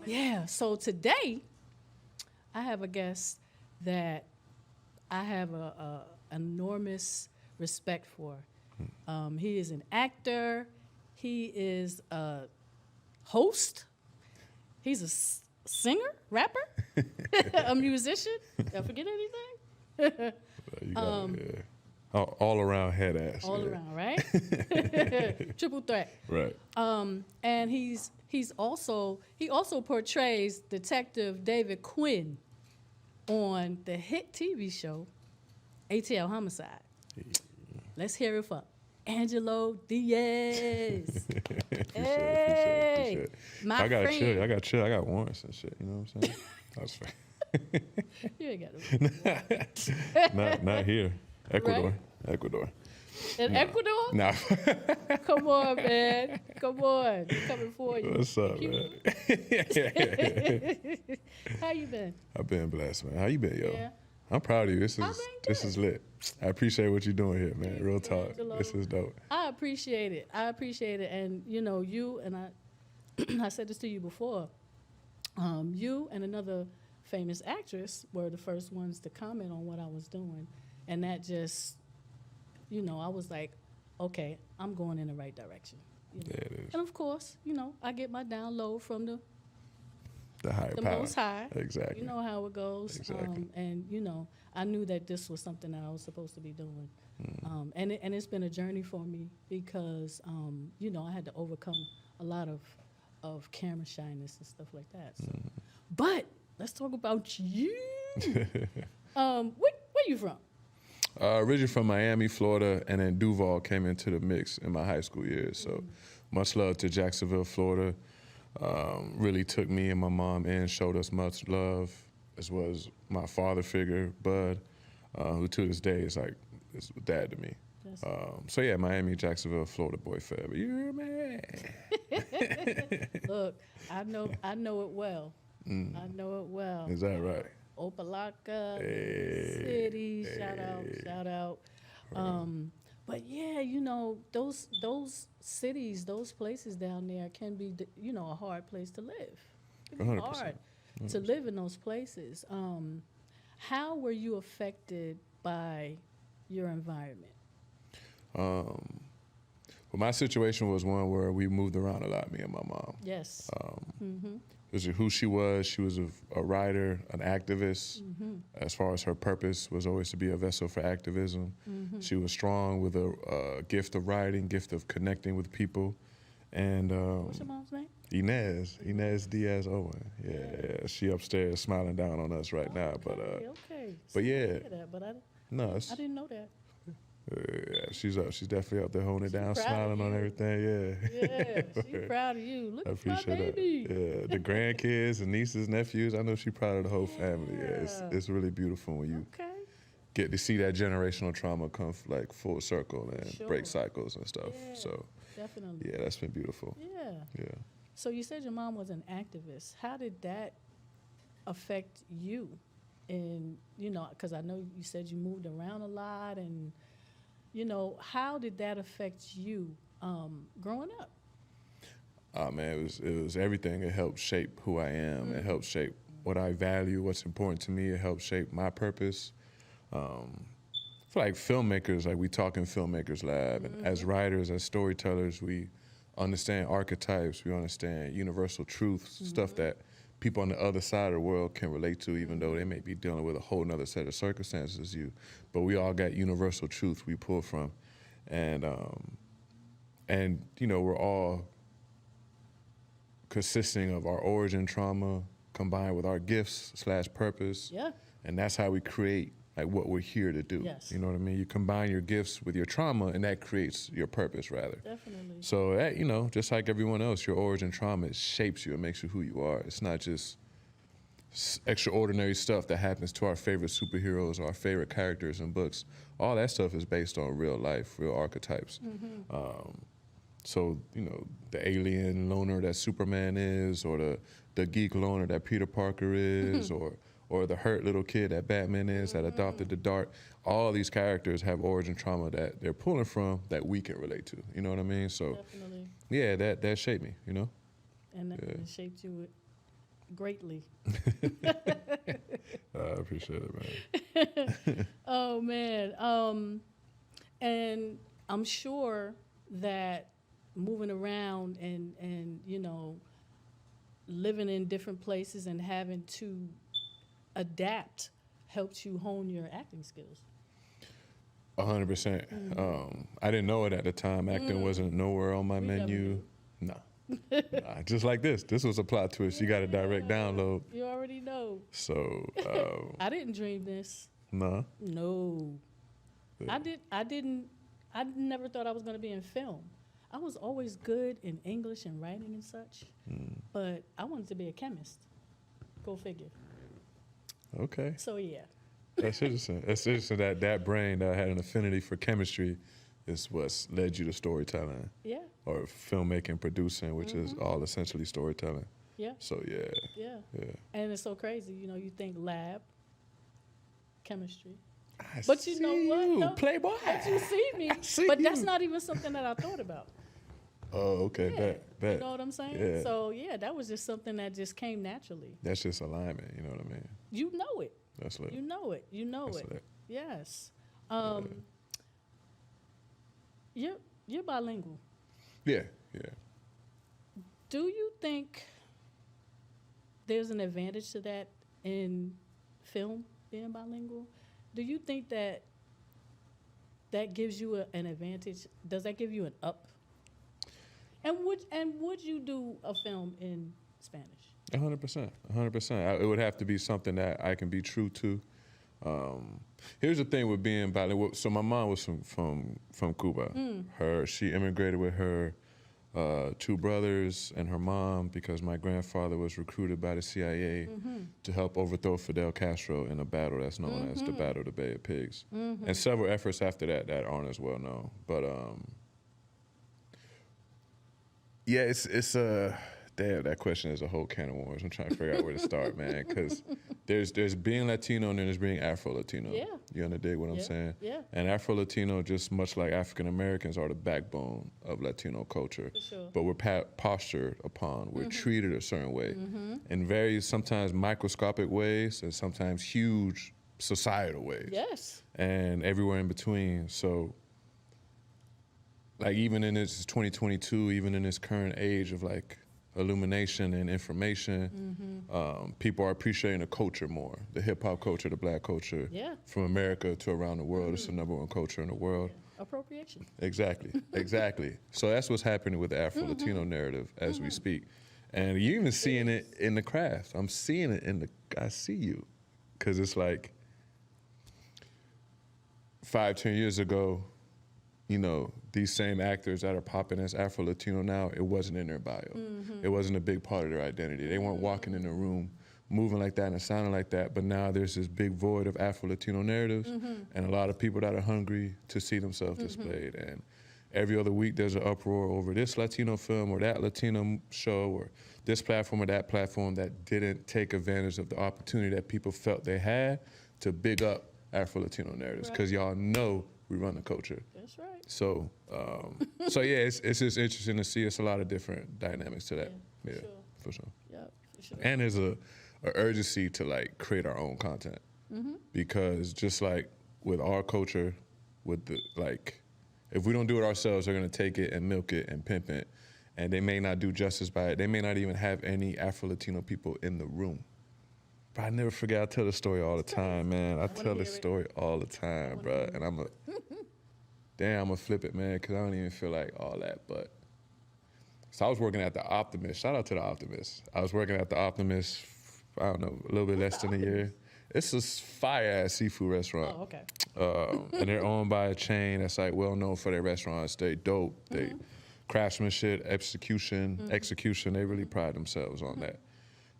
Yeah, so today I have a guest that I have a enormous respect for. He is an actor. He is a host. He's a singer, rapper, a musician. Did I forget anything? You got it, yeah. All around head ass. All yeah. around, right? Triple threat. Right. And he also portrays Detective David Quinn on the hit TV show ATL Homicide. Let's hear it for Angelo Diaz. Hey, my I got friend. chill. I got chill. I got warrants and shit. You know what I'm saying? That's fair. You ain't got to. Not here. Ecuador. Right? Ecuador. In Ecuador? Nah. Come on, man. Come on. We're coming for you. What's up, man? How you been? I've been blessed, man. How you been, yo? Yeah. I'm proud of you. I've been This good. is lit. I appreciate what you're doing here, man. Real talk. Angelo. This is dope. I appreciate it. And you and I, I said this to you before. You and another famous actress were the first ones to comment on what I was doing, and that just, I was like, okay, I'm going in the right direction. Yeah, it is. And of course, I get my download from The higher the power. Most High. Exactly. You know how it goes. Exactly. And I knew that this was something that I was supposed to be doing. And it's been a journey for me because, I had to overcome a lot of camera shyness and stuff like that. So. But let's talk about you. Where you from? Originally from Miami, Florida, and then Duval came into the mix in my high school years. So much love to Jacksonville, Florida. Really took me and my mom in, showed us much love, as well as my father figure, Bud, who to this day is like is dad to me. So yeah, Miami, Jacksonville, Florida boy forever. You're a man. Look, I know it well. I know it well. Is that right? Opalaka, Hey, City, shout out. But yeah, those cities, those places down there can be, a hard place to live. It can be 100%. hard to live in those places. How were you affected by your environment? Well, my situation was one where we moved around a lot, me and my mom. Yes. Because of who she was a writer, an activist. As far as her purpose was always to be a vessel for activism. She was strong with a gift of writing, gift of connecting with people. And What's your mom's name? Inez Diaz Owen. Yeah, she upstairs smiling down on us right now. But Okay. but yeah, That, but I I didn't know that. Yeah, she's definitely up there holding it down, proud smiling of on you. everything. Yeah. Yeah, she's proud of you. Look I at my appreciate baby. that. Yeah, the grandkids and nieces, nephews. I know she's proud of the whole family. Yeah, it's really beautiful when you Okay. get to see that generational trauma come like full circle and Sure. break cycles and stuff. Yeah. So Definitely. yeah, that's been beautiful. Yeah. Yeah. So you said your mom was an activist. How did that affect you? And, because I know you said you moved around a lot and, how did that affect you growing up? Oh man, it was everything. It helped shape who I am. It helped shape what I value, what's important to me. It helped shape my purpose. I feel like filmmakers, like we talk in Filmmakers Lab, and as writers, as storytellers, we understand archetypes, we understand universal truths, stuff that people on the other side of the world can relate to, even though they may be dealing with a whole nother set of circumstances as you. But we all got universal truth we pull from. And we're all consisting of our origin trauma combined with our gifts / purpose. Yeah. And that's how we create like what we're here to do. Yes. You know what I mean? You combine your gifts with your trauma and that creates your purpose rather. Definitely. So that, just like everyone else, your origin trauma, it shapes you, it makes you who you are. It's not just extraordinary stuff that happens to our favorite superheroes or our favorite characters in books. All that stuff is based on real life, real archetypes. So, the alien loner that Superman is, or the geek loner that Peter Parker is, or the hurt little kid that Batman is, that adopted the dark. All these characters have origin trauma that they're pulling from that we can relate to. You know what I mean? So, Definitely. yeah, that shaped me, And it shaped you greatly. I appreciate it, man. Oh man. And I'm sure that moving around and living in different places and having to adapt helped you hone your acting skills. 100%. I didn't know it at the time. Acting wasn't nowhere on my menu. Nah. Just like this. This was a plot twist. You got a direct download. You already know. So I didn't dream this. nah. No. Yeah. I never thought I was going to be in film. I was always good in English and writing and such, but I wanted to be a chemist. Go figure. Okay. So yeah. That's interesting. It's interesting that brain that had an affinity for chemistry is what's led you to storytelling. Yeah. Or filmmaking, producing, which is all essentially storytelling. Yeah. So yeah. Yeah. And it's so crazy, you think lab, chemistry. I But you know see what? you, No, Playboy. But you see me. see But that's you. not even something that I thought about. Oh, okay. Yeah. Bet. You know what I'm saying? Yeah. So yeah, that was just something that just came naturally. That's just alignment. You know what I mean? You know it. That's lit. You know it. You know That's it. lit. Yes. You're bilingual. Yeah. Do you think there's an advantage to that in film, being bilingual? Do you think that gives you an advantage? Does that give you an up? And would you do a film in Spanish? 100%. It would have to be something that I can be true to. Here's the thing with being bilingual. So my mom was from Cuba. She immigrated with her 2 brothers and her mom because my grandfather was recruited by the CIA to help overthrow Fidel Castro in a battle that's known as the Battle of the Bay of Pigs. And several efforts after that aren't as well known. But yeah, it's damn, that question is a whole can of worms. I'm trying to figure out where to start, man, because there's being Latino and then there's being Afro-Latino. Yeah. You understand what I'm saying? Yeah. And Afro-Latino, just much like African Americans, are the backbone of Latino culture. For sure. But we're postured upon. We're treated a certain way in very sometimes microscopic ways and sometimes huge societal ways. Yes. And everywhere in between. So, like, even in this 2022, even in this current age of like illumination and information, people are appreciating the culture more. The hip-hop culture, the black culture. Yeah. From America to around the world. It's the #1 culture in the world. Appropriation. Exactly. So that's what's happening with the Afro-Latino narrative as we speak. And you even seeing it in the craft. I'm seeing it I see you. Because it's like 5-10 years ago, these same actors that are popping as Afro-Latino now, it wasn't in their bio. It wasn't a big part of their identity. They weren't walking in the room moving like that and sounding like that, but now there's this big void of Afro-Latino narratives and a lot of people that are hungry to see themselves displayed. And every other week there's an uproar over this Latino film or that Latino show or this platform or that platform that didn't take advantage of the opportunity that people felt they had to big up Afro-Latino narratives, because y'all know we run the culture. That's right. So, yeah, it's just interesting to see. It's a lot of different dynamics to that. Yeah, for sure. Yep, for sure. And there's a urgency to like create our own content, because just like with our culture, with the like, if we don't do it ourselves, they're gonna take it and milk it and pimp it, and they may not do justice by it. They may not even have any Afro-Latino people in the room. But I never forget. I tell the story all the time, man. I tell the story all the time, bro. And I'm gonna flip it, man, because I don't even feel like all that. But so I was working at the Optimist. Shout out to the Optimist. I was working at the Optimist, I don't know, a little bit less than a year. It's a fire-ass seafood restaurant. Oh, okay. And they're owned by a chain that's like well known for their restaurants. They dope. They craftsmanship, execution. They really pride themselves on that.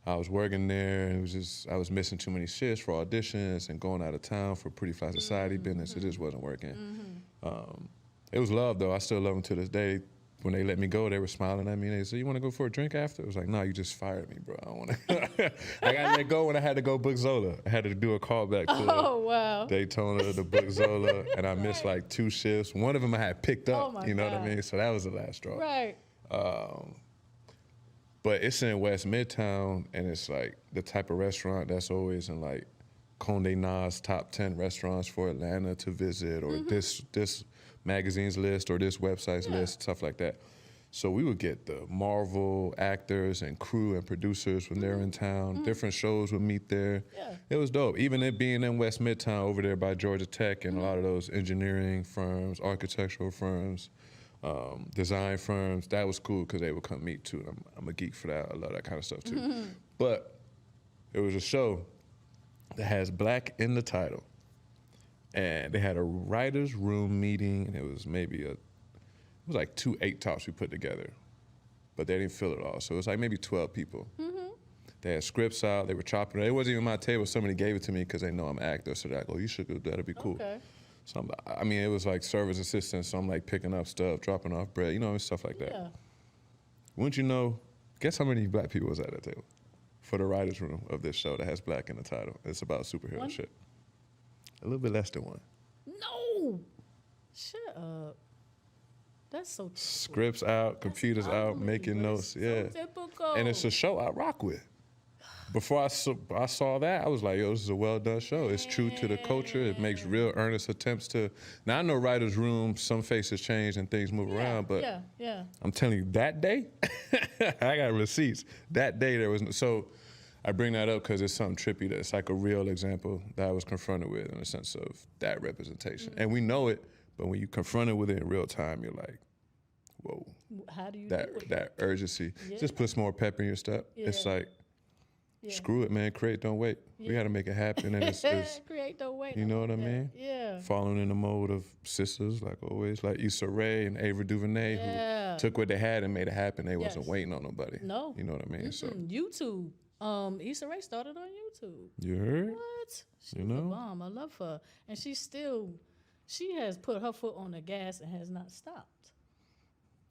I was working there, and I was missing too many shifts for auditions and going out of town for Pretty Fly Society business. It just wasn't working. It was love, though. I still love them to this day. When they let me go, they were smiling at me. They said, "You want to go for a drink after?" I was like, "No, you just fired me, bro. I don't want to." I got let go when I had to go book Zola. I had to do a callback to Daytona to book Zola, and I missed like 2 shifts. One of them I had picked up. Oh my you know God. what I mean? So that was the last straw. Right. But it's in West Midtown, and it's like the type of restaurant that's always in like Condé Nast's top 10 restaurants for Atlanta to visit, or this magazine's list, or this website's list, stuff like that. So we would get the Marvel actors and crew and producers when they're in town. Different shows would meet there. Yeah. It was dope. Even it being in West Midtown over there by Georgia Tech and a lot of those engineering firms, architectural firms, design firms, that was cool because they would come meet too. I'm a geek for that. I love that kind of stuff too. But it was a show that has black in the title. And they had a writer's room meeting, and it was it was like 2 8-tops we put together, but they didn't fill it all. So it was like maybe 12 people. They had scripts out, they were chopping it. It wasn't even my table. Somebody gave it to me because they know I'm an actor. So they're like, oh, you should go, that'd be cool. Okay. So it was like service assistant. So I'm like picking up stuff, dropping off bread, stuff like that. Yeah. Wouldn't you know, guess how many black people was at that table for the writer's room of this show that has black in the title? It's about superhero One? shit. A little bit less than one. No. Shut up. That's so typical. Scripts out, computers out, ugly, making but notes. it's Yeah. so typical. And it's a show I rock with. Before I saw that, I was like, yo, this is a well-done show. It's true to the culture. It makes real earnest attempts to... Now, I know writer's room, some faces change and things move around, but I'm telling you, that day, I got receipts. That day, there was... So I bring that up because it's something trippy that's like a real example that I was confronted with in the sense of that representation. And we know it, but when you confronted with it in real time, you're like, whoa. How do you do it? That urgency. Yeah. Just puts more pep in your step. Yeah. It's like, Yeah. screw it, man. Create, don't wait. We got to make it happen. And it's Create, don't wait. you know what I Yeah. mean? Yeah. Following in the mode of sisters, like always, like Issa Rae and Ava DuVernay, Yeah. who took what they had and made it happen. They wasn't Yes. waiting on nobody. No. You know what I mean? So YouTube. Issa Rae started on YouTube. you heard? What? She's You a know? bomb. I love her. And she has put her foot on the gas and has not stopped.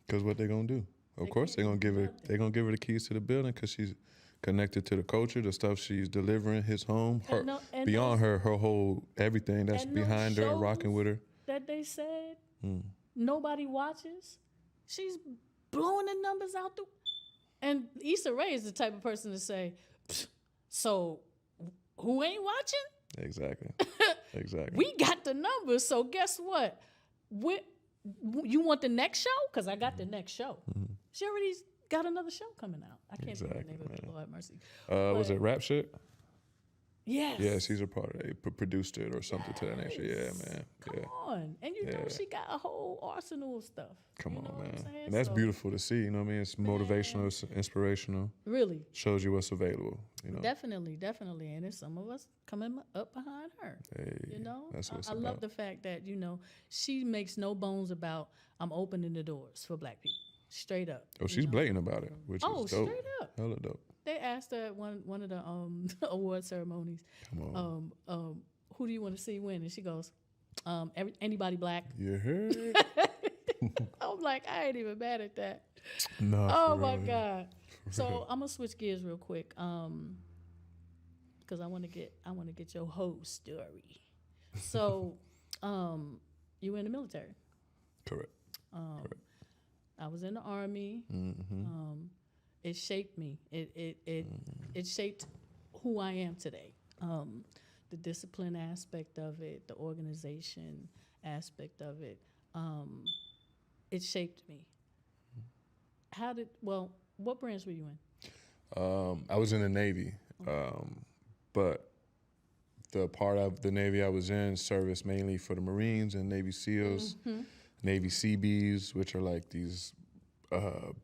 Because what they gonna do? Of course, they're gonna give her. They're gonna give her the keys to the building because she's connected to the culture, the stuff she's delivering, his home, her And beyond her whole everything that's and those behind her and shows rocking with her. that they said nobody watches, she's blowing the numbers out the... And Issa Rae is the type of person to say, so who ain't watching? Exactly. Exactly. We got the numbers, so guess what? You want the next show? Because I got the next show. She already got another show coming out. I can't think of the name of it, Lord have mercy. Was it Rap Shit? Yes. Yeah, she's a part of it. Produced it or something to that nature. Yeah, man. Come Yeah. on. And you know Yeah. she got a whole arsenal of stuff. Come You know on, what I'm man. saying? And that's So, beautiful to see. You know what I mean? It's motivational. It's inspirational. Really. Shows you what's available. You know. Definitely. And there's some of us coming up behind her. Hey, You know, that's what it's I about. love the fact that, she makes no bones about, I'm opening the doors for black people. Straight up. Oh, she's blatant about it, which is dope. Straight up. Hella dope. They asked her at one of the award ceremonies, Come on. who do you want to see win? And she goes, anybody black. You heard? I'm like, I ain't even mad at that. No. Oh my God. So I'm gonna switch gears real quick, because I want to get your whole story. So, you were in the military. Correct. I was in the Army. It shaped me. It shaped who I am today. The discipline aspect of it, the organization aspect of it. It shaped me. What branch were you in? I was in the Navy, but the part of the Navy I was in serviced mainly for the Marines and Navy SEALs, Navy Seabees, which are like these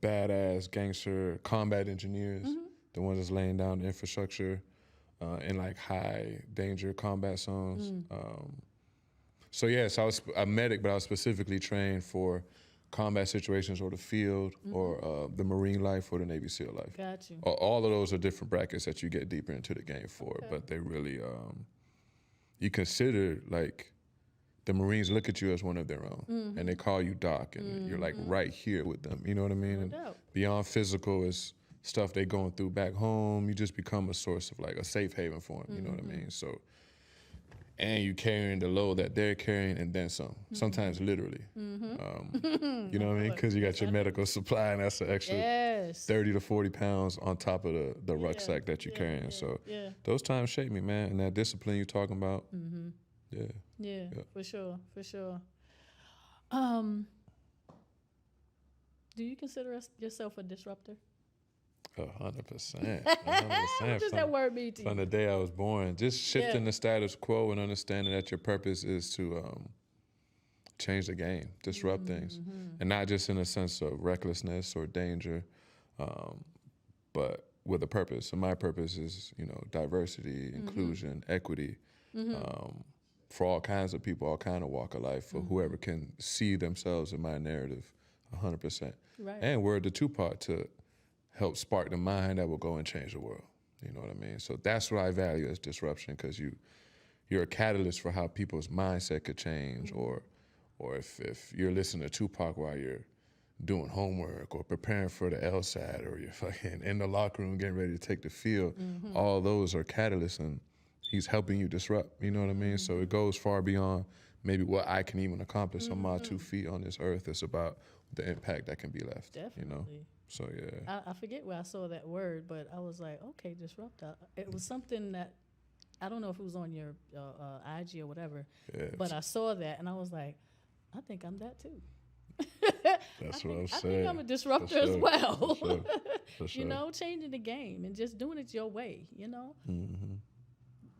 badass gangster combat engineers, the ones that's laying down the infrastructure in like high danger combat zones. So I was a medic, but I was specifically trained for combat situations or the field or the Marine life or the Navy SEAL life. Got you. All of those are different brackets that you get deeper into the game for, but they really, you consider like the Marines look at you as one of their own and they call you Doc and you're like right here with them, you know what I mean? And beyond physical is stuff they going through back home. You just become a source of like a safe haven for them, you know what I mean? So and you carrying the load that they're carrying and then some, sometimes literally. You know what I mean? Because you got your medical supply and that's an extra 30 to 40 pounds on top of the rucksack that you're carrying. So those times shape me, man. And that discipline you're talking about, Yeah, for sure. Do you consider yourself a disruptor? 100%. What does that word mean to you? From the day I was born, just shifting the status quo and understanding that your purpose is to change the game, disrupt things, and not just in a sense of recklessness or danger, but with a purpose. And my purpose is, diversity, inclusion, equity, for all kinds of people, all kind of walk of life, for whoever can see themselves in my narrative, 100%. Right. And we're the two-part to help spark the mind that will go and change the world. You know what I mean? So that's what I value as disruption, because you're a catalyst for how people's mindset could change, or if you're listening to Tupac while you're doing homework or preparing for the LSAT, or you're fucking in the locker room getting ready to take the field, all those are catalysts, and he's helping you disrupt, you know what I mean? So it goes far beyond maybe what I can even accomplish on my 2 feet on this earth. It's about the impact that can be left. Definitely. So yeah. I forget where I saw that word, but I was like, okay, disruptor. It was something that, I don't know if it was on your IG or whatever, but I saw that and I was like, I think I'm that too. That's what I'm saying. I think I'm a disruptor as well. For sure. Changing the game and just doing it your way,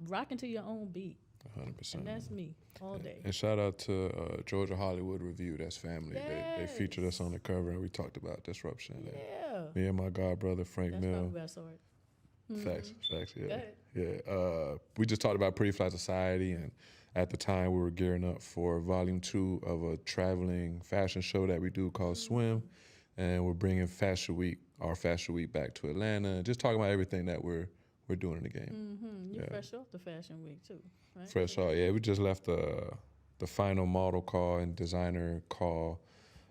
rocking to your own beat. 100%. And that's me all day. And shout out to Georgia Hollywood Review. That's family. They featured us on the cover, and we talked about disruption. Yeah. Me and my god brother Frank That's Mill. probably where I saw it. Facts. Yeah. Go ahead. We just talked about Pretty Fly Society, and at the time we were gearing up for Volume 2 of a traveling fashion show that we do called Swim, and we're bringing our Fashion Week back to Atlanta, and just talking about everything that we're doing in the game. You're fresh off the Fashion Week too, right? Fresh off, yeah. We just left the final model call and designer call.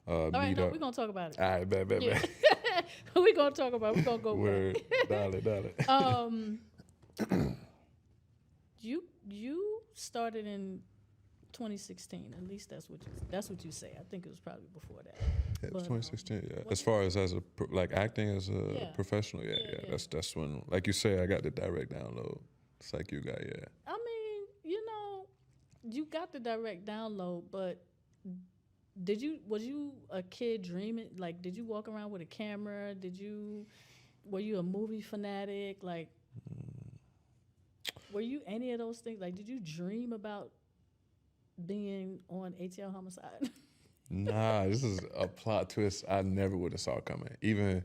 All right, we're gonna talk about it. All right, bet. We're gonna talk about it. We're gonna go Word, dollar. You started in 2016. At least that's what you say. I think it was probably before that. Yeah, it was 2016. Yeah, as far as acting as a professional, that's when, like you say, I got the direct download. It's like you got, I mean, you got the direct download, but was you a kid dreaming? Like, did you walk around with a camera? Were you a movie fanatic? Like, were you any of those things? Like, did you dream about being on ATL Homicide? Nah, this is a plot twist I never would have saw coming. Even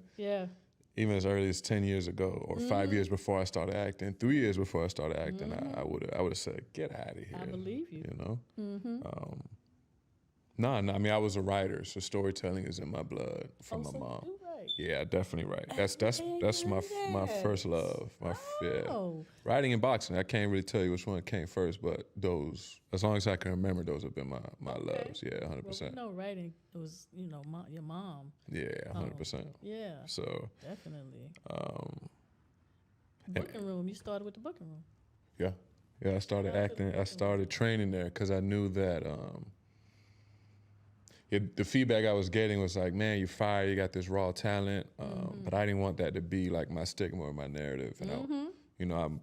as early as 10 years ago, or 5 years before I started acting, 3 years before I started acting, I would have said, get out of here. I believe you. No, I mean, I was a writer, so storytelling is in my blood from my mom. You right. Yeah, definitely right. That's my first love. Writing and boxing. I can't really tell you which one came first, but those, as long as I can remember, those have been my loves. Yeah, 100%. Well, writing was your mom. Yeah, 100%. Yeah. So definitely. Booking room. You started with the booking room. Yeah. I started acting. I started training there because I knew that. The feedback I was getting was like, man, you're fire, you got this raw talent, but I didn't want that to be like my stigma or my narrative. And I'm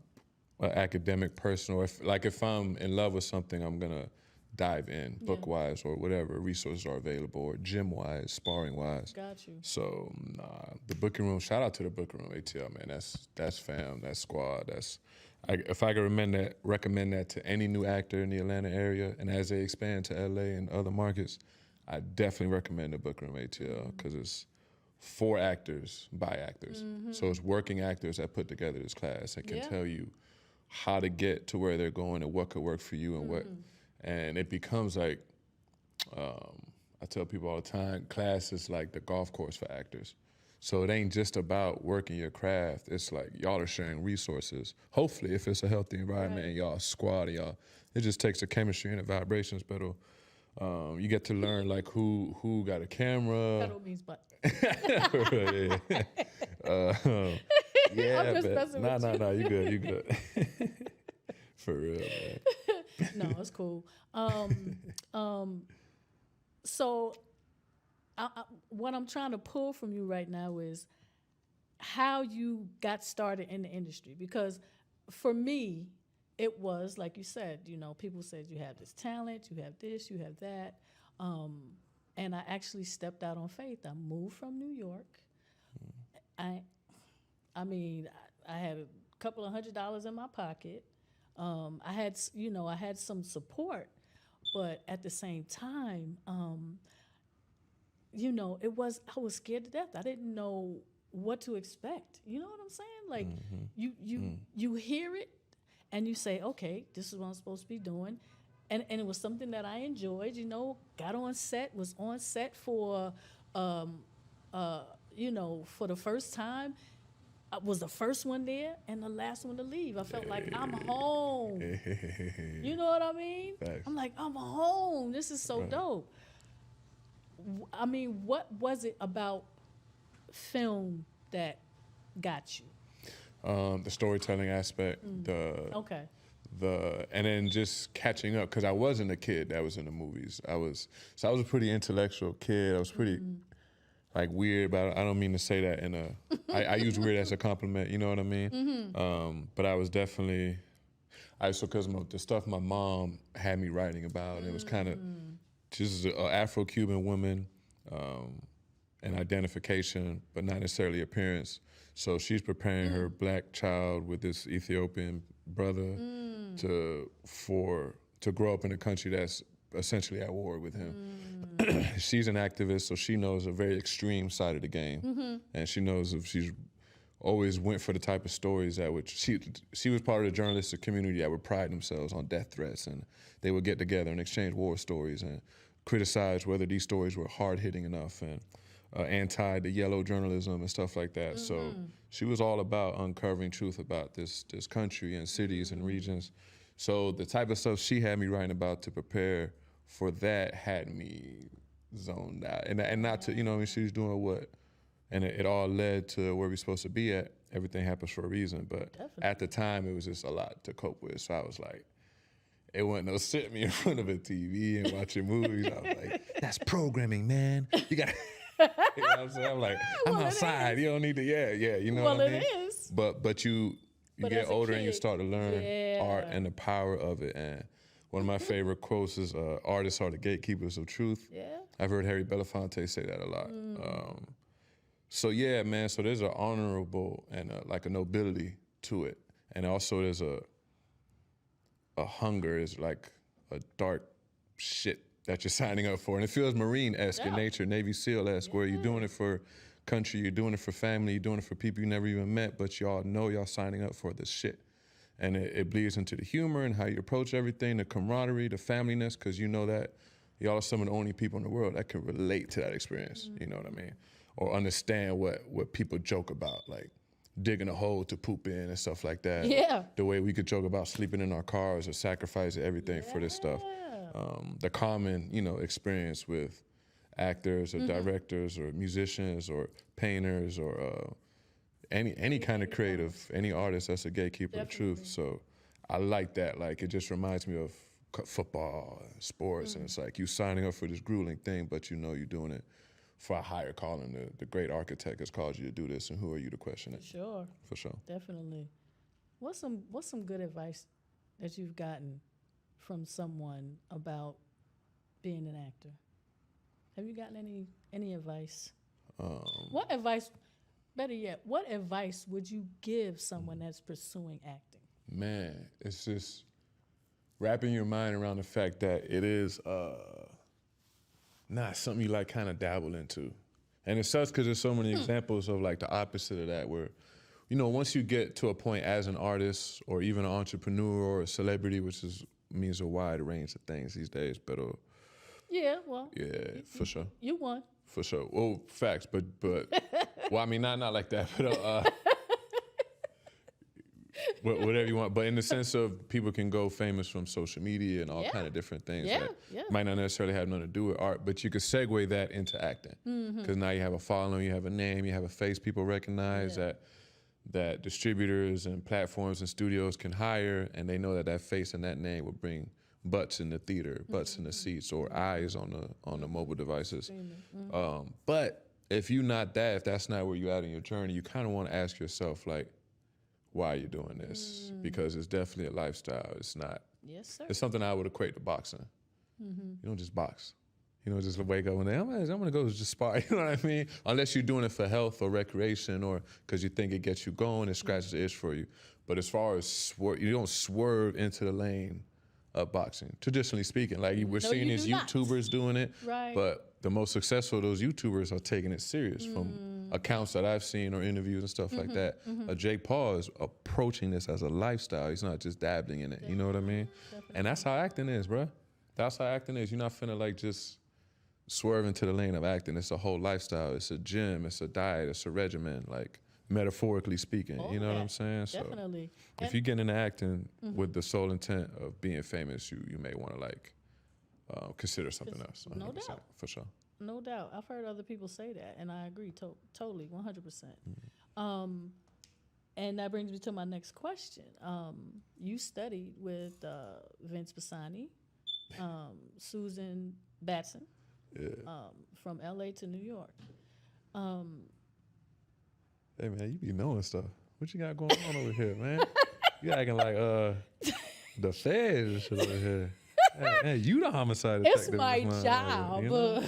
an academic person, or if I'm in love with something, I'm gonna dive in, book-wise or whatever resources are available, or gym-wise, sparring-wise. Got you. So the booking room, shout out to the booking room, ATL, man. That's fam, that's squad. If I could recommend that to any new actor in the Atlanta area, and as they expand to LA and other markets, I definitely recommend the Book Room ATL, because it's for actors by actors. So it's working actors that put together this class and can tell you how to get to where they're going and what could work for you and and it becomes like, I tell people all the time, class is like the golf course for actors. So it ain't just about working your craft. It's like y'all are sharing resources. Hopefully, if it's a healthy environment and y'all squad and it just takes the chemistry and the vibrations, but you get to learn like who got a camera. Pedal means butt. Yeah, I'm just messing with you. No, you good. For real, man. No, it's cool. So what I'm trying to pull from you right now is how you got started in the industry. Because for me, it was, like you said, people said you have this talent, you have this, you have that. And I actually stepped out on faith. I moved from New York. I had a couple of $100 in my pocket. I had some support, but at the same time, I was scared to death. I didn't know what to expect. You know what I'm saying? Like you hear it and you say, okay, this is what I'm supposed to be doing. And it was something that I enjoyed, got on set, was on set for, for the first time. I was the first one there and the last one to leave. I felt like I'm home. You know what I mean? Thanks. I'm like, I'm home. This is so dope. I mean, what was it about film that got you? The storytelling aspect, Okay. and then just catching up, because I wasn't a kid that was in the movies. I was a pretty intellectual kid. I was pretty like weird, but I don't mean to say that in I use weird as a compliment, you know what I mean? But I was definitely, because the stuff my mom had me writing about, and it was kind of, she's an Afro-Cuban woman, and identification, but not necessarily appearance. So she's preparing her black child with this Ethiopian brother to grow up in a country that's essentially at war with him. She's an activist, so she knows a very extreme side of the game, and she knows if she's always went for the type of stories that would she was part of the journalistic community that would pride themselves on death threats, and they would get together and exchange war stories and criticize whether these stories were hard-hitting enough and anti the yellow journalism and stuff like that. So she was all about uncovering truth about this country and cities and regions. So the type of stuff she had me writing about to prepare for that had me zoned out. And not to, she was doing what, and it all led to where we're supposed to be at. Everything happens for a reason. But at the time, it was just a lot to cope with. So I was like, it wasn't no sit me in front of a TV and watching movies. I was like, that's programming, man. You got you know what I'm saying? I'm like, I'm outside. You don't need to, you know what I mean? Well, it is. But you get older and you start to learn art and the power of it. And one of my favorite quotes is, artists are the gatekeepers of truth. Yeah. I've heard Harry Belafonte say that a lot. So yeah, man, so there's an honorable and like a nobility to it. And also there's a hunger, is like a dark shit that you're signing up for. And it feels Marine-esque in nature, Navy SEAL-esque, where you're doing it for country, you're doing it for family, you're doing it for people you never even met, but y'all know y'all signing up for this shit. And it bleeds into the humor and how you approach everything, the camaraderie, the familyness, because you know that y'all are some of the only people in the world that can relate to that experience, you know what I mean? Or understand what people joke about, like digging a hole to poop in and stuff like that. Yeah. The way we could joke about sleeping in our cars or sacrificing everything for this stuff. The common, experience with actors or directors or musicians or painters or any kind of creative, any artist that's a gatekeeper of truth. So I like that. Like, it just reminds me of football, sports, and it's like you signing up for this grueling thing, but you're doing it for a higher calling. The great architect has called you to do this, and who are you to question it? Sure. For sure. Definitely. What's some good advice that you've gotten from someone about being an actor? Have you gotten any advice? What advice, better yet, what advice would you give someone that's pursuing acting? Man, it's just wrapping your mind around the fact that it is not something you like kind of dabble into. And it sucks because there's so many examples of like the opposite of that, where, once you get to a point as an artist or even an entrepreneur or a celebrity, which means a wide range of things these days, but yeah, well, yeah, for sure. You won. For sure. Well, facts, but well, I mean, not like that, but whatever you want. But in the sense of people can go famous from social media and all kind of different things that might not necessarily have nothing to do with art, but you could segue that into acting, because now you have a following, you have a name, you have a face people recognize that distributors and platforms and studios can hire, and they know that face and that name will butts in the theater, butts in the seats, or eyes on the mobile devices. But if you're not that, if that's not where you're at in your journey, you kind of want to ask yourself, like, why are you doing this? Because it's definitely a lifestyle. It's not. Yes, sir. It's something I would equate to boxing. You don't just box. You know, just wake up one day, I'm gonna go just spar. You know what I mean? Unless you're doing it for health or recreation, or because you think it gets you going, it scratches the itch for you. But as far as you don't swerve into the lane of boxing, traditionally speaking. Like we're seeing these YouTubers doing it, right? But the most successful of those YouTubers are taking it serious from accounts that I've seen or interviews and stuff like that. Jake Paul is approaching this as a lifestyle. He's not just dabbling in it. You know what I mean? Definitely. And that's how acting is, bro. That's how acting is. You're not finna like just swerve into the lane of acting. It's a whole lifestyle. It's a gym. It's a diet. It's a regimen. Like metaphorically speaking, you know what I'm saying? Definitely. So if you get into acting with the sole intent of being famous, you may want to like consider something else. No doubt. For sure. No doubt. I've heard other people say that, and I agree totally, 100%. And that brings me to my next question. You studied with Vince Pisani, Susan Batson, from LA to New York. Hey man, you be knowing stuff. What you got going on over here, man? You acting like the feds and shit over here. Hey, you the homicide detective. It's my job. You know?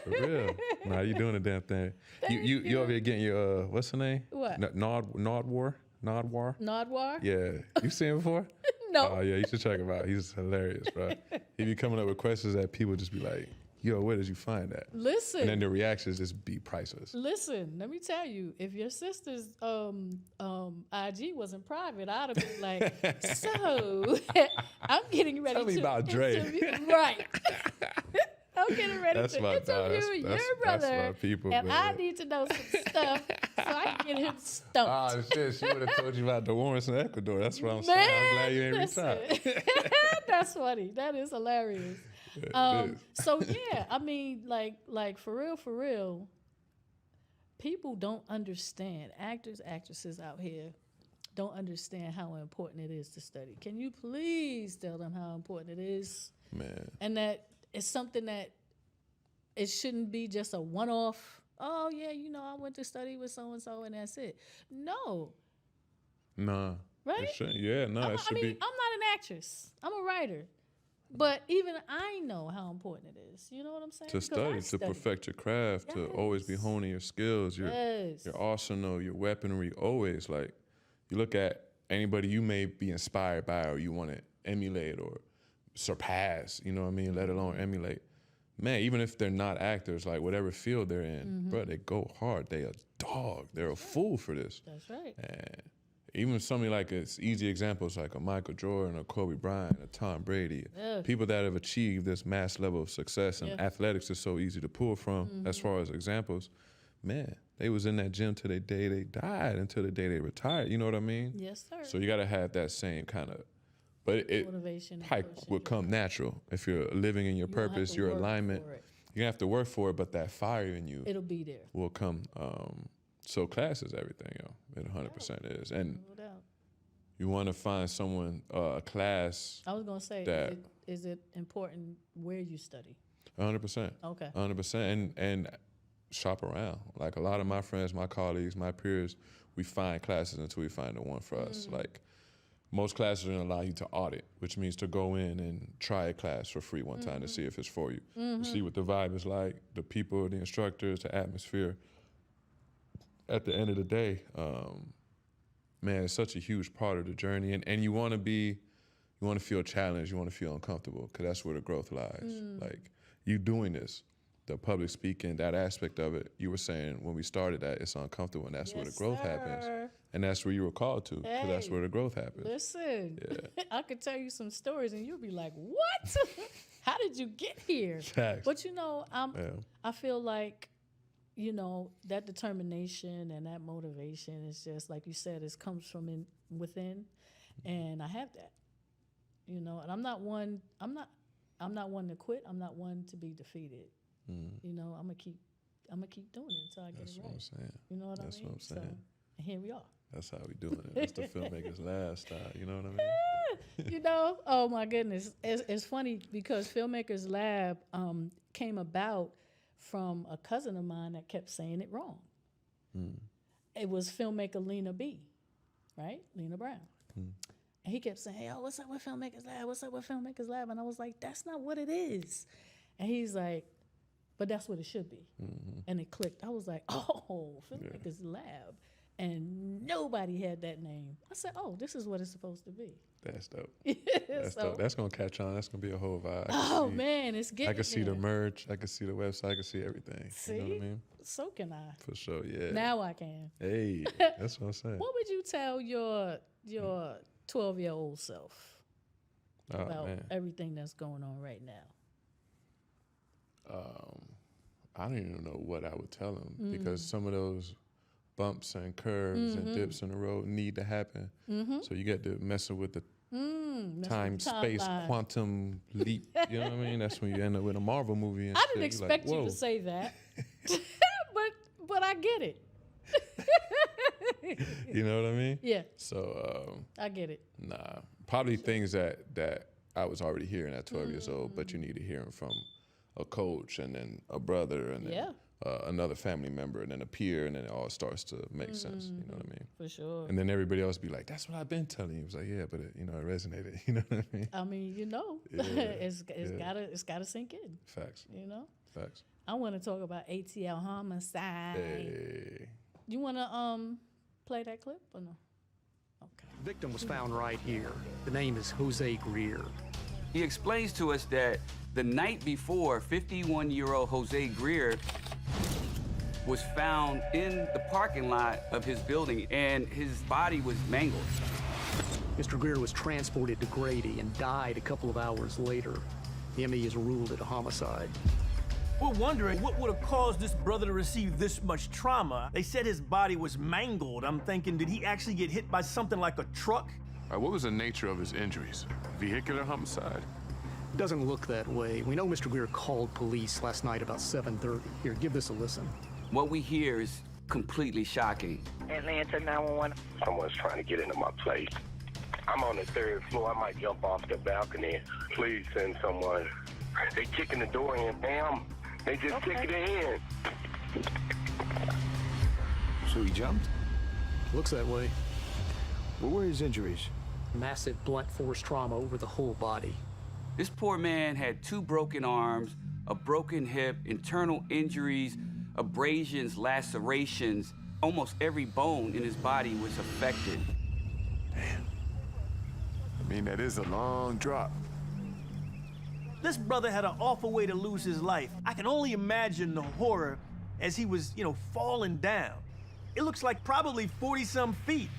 For real. Nah, you doing the damn thing. You over here getting your what's the name? What? Nodwar? Nodwar? Yeah. You seen him before? No. Oh yeah, you should check him out. He's hilarious, bro. He be coming up with questions that people just be like, yo, where did you find that? Listen. And then the reactions just be priceless. Listen, let me tell you, if your sister's IG wasn't private, I'd have been like, so I'm getting ready Tell me about Dre. Right. I'm getting ready That's to my interview your brother. That's my people, and man. I need to know some stuff so I can get him stumped. Oh shit, she would have told you about the warrants in Ecuador. That's what I'm saying. I'm glad you ain't retired. That's funny. That is hilarious. So yeah, I mean, like for real, people don't understand. Actors, actresses out here don't understand how important it is to study. Can you please tell them how important it is? Man. And that it's something that it shouldn't be just a one-off. Oh yeah, I went to study with so and so and that's it. No. Nah. Right? It shouldn't. Yeah, no, it should be. I'm not an actress. I'm a writer. But even I know how important it is. You know what I'm saying? To study, to perfect your craft, to always be honing your skills, your arsenal, your weaponry, always. Like, you look at anybody you may be inspired by or you want to emulate or surpass, you know what I mean, let alone emulate. Man, even if they're not actors, like whatever field they're in, bro, they go hard. They a dog. They're a fool for this. That's right. And even something like it's easy examples like a Michael Jordan, a Kobe Bryant, a Tom Brady, people that have achieved this mass level of success, and athletics is so easy to pull from as far as examples. Man, they was in that gym till the day they died, until the day they retired. You know what I mean? Yes, sir. So you got to have that same kind of, but it motivation will come natural if you're living in your purpose, your alignment. You're gonna have to work for it, but that fire in you, it'll be there. Will come. So class is everything, yo. It 100% is. And you want to find someone, a class. I was going to say, is it important where you study? 100%. Okay. 100%. And shop around. Like a lot of my friends, my colleagues, my peers, we find classes until we find the one for us. Like most classes are going to allow you to audit, which means to go in and try a class for free one time to see if it's for you. To see what the vibe is like, the people, the instructors, the atmosphere. At the end of the day, man, it's such a huge part of the journey. And you want to feel challenged, you want to feel uncomfortable, because that's where the growth lies. Like, you doing this, the public speaking, that aspect of it, you were saying when we started that, it's uncomfortable, and that's where the growth happens. And that's where you were called to, because that's where the growth happens. Listen, I could tell you some stories, and you'll be like, what? How did you get here? Facts. But, I feel like, that determination and that motivation is just, like you said, it comes from within, and I have that, and I'm not one to quit. I'm not one to be defeated. I'm gonna keep doing it until I get it right. That's what I'm saying. You know what I mean? That's what I'm saying. So, and here we are. That's how we doing it. That's the Filmmakers Lab style. You know what I mean? You know, oh my goodness. It's funny because Filmmakers Lab came about from a cousin of mine that kept saying it wrong. It was filmmaker Lena B, right? Lena Brown. And he kept saying, hey, what's up with Filmmakers Lab? What's up with Filmmakers Lab? And I was like, that's not what it is. And he's like, but that's what it should be. And it clicked. I was like, oh, Filmmakers Lab. And nobody had that name. I said, oh, this is what it's supposed to be. That's dope. That's dope. That's going to catch on. That's going to be a whole vibe. Man, it's getting I can see the merch. I can see the website. I can see everything. See? You know what I mean? So can I. For sure, yeah. Now I can. Hey, that's what I'm saying. What would you tell your 12-year-old self about everything that's going on right now? I don't even know what I would tell him because some of those bumps and curves and dips in the road need to happen. So you get to messing with the time, space, quantum leap. You know what I mean? That's when you end up with a Marvel movie. And I didn't expect you to say that, but I get it. You know what I mean? Yeah. So I get it. Nah, probably things that I was already hearing at 12 years old, but you need to hear them from a coach and then a brother and then another family member and then a peer, and then it all starts to make sense. You know what I mean? For sure. And then everybody else be like, that's what I've been telling you. It was like, yeah, but it resonated. You know what I mean? I mean, it's gotta sink in. Facts. You know? Facts. I want to talk about ATL Homicide. Hey. You want to play that clip or no? Okay. The victim was found right here. The name is Jose Greer. He explains to us that the night before, 51-year-old Jose Greer was found in the parking lot of his building, and his body was mangled. Mr. Greer was transported to Grady and died a couple of hours later. The ME is ruled it a homicide. We're wondering what would have caused this brother to receive this much trauma. They said his body was mangled. I'm thinking, did he actually get hit by something like a truck? What was the nature of his injuries? Vehicular homicide? It doesn't look that way. We know Mr. Greer called police last night about 7:30. Here, give this a listen. What we hear is completely shocking. Atlanta 911. Someone's trying to get into my place. I'm on the 3rd floor. I might jump off the balcony. Please send someone. They kicking the door in, ma'am. They just kicked it in. So he jumped? Looks that way. What were his injuries? Massive blunt force trauma over the whole body. This poor man had 2 broken arms, a broken hip, internal injuries, abrasions, lacerations. Almost every bone in his body was affected. Man. I mean, that is a long drop. This brother had an awful way to lose his life. I can only imagine the horror as he was, falling down. It looks like probably 40-some feet.